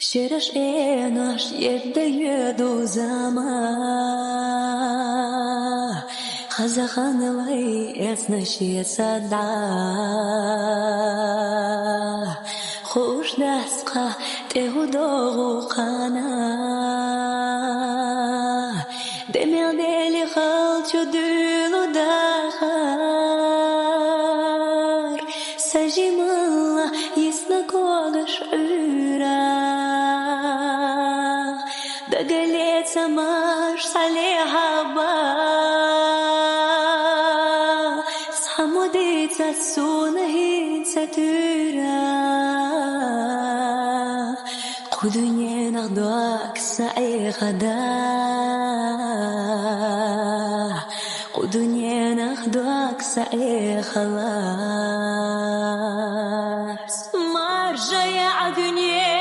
Щираш наш еддeye dozama Khazaxanlay esnashi sada Khosh dasqa tehudogu qana Demerdeli khalchu dulu dakhar Sajimalla yisna kogash ura Dagalет самаш салеха Самудица сунахица тюра Кудунье нагдуак саихада Кудунье нагдуак саихалас Маржая адунье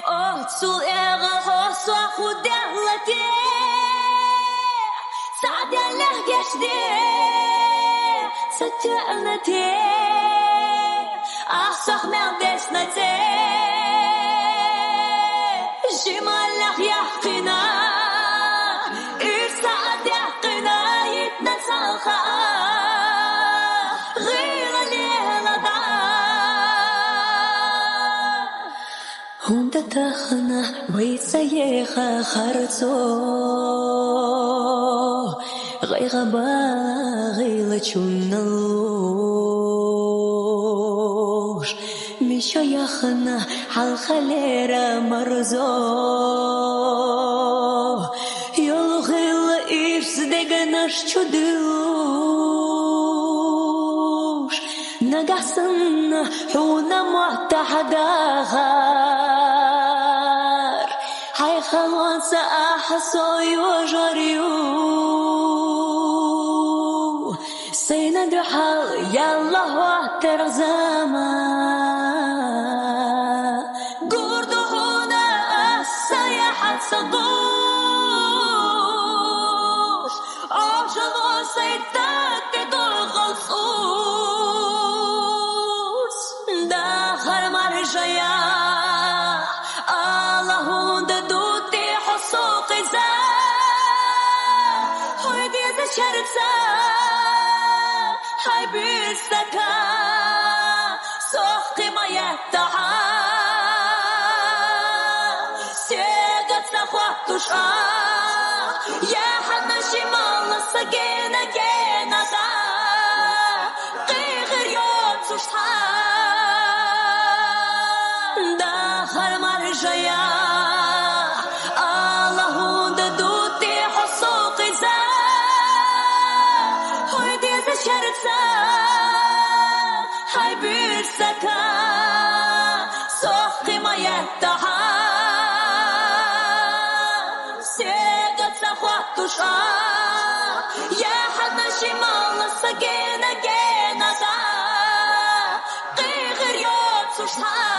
Отсул эга хосва худеллате Саадя лехгешде Сатюалнате Ахсах мердеснате Жималах яхкина Ирсаад яхкина Йитнасалха Гыла лелада Хунда тахна Вейцаеха харцо غيغبا غيلا تشونلوش مشا يخنا حالخليرا مرزو يولو غيلا إرس ديغناش تشودلوش نقاسنا حونا محتحداغار هاي خلاص أحسو يوجريو سينا دحال يالله واحترزاما قردو هنا السياحة صدوش عجلو سيدات الغلصوص داخل مرجيا اللهم ددوتي حسوق زا هيدي زشربسا هاي بيستكا سوقي ما يتعا سيقت سخواتوش يا حنا شمال السجينة جينا دا قيغر يوم سوشتا داخل مرجيا اللهم ددوتي حسوق زا هيدي زشربسا هاي بيرسكا سوقي ما يتعا سيقت سخواتوش يا حنا شمال السجينة جينا دا قيغر يوم سوشتا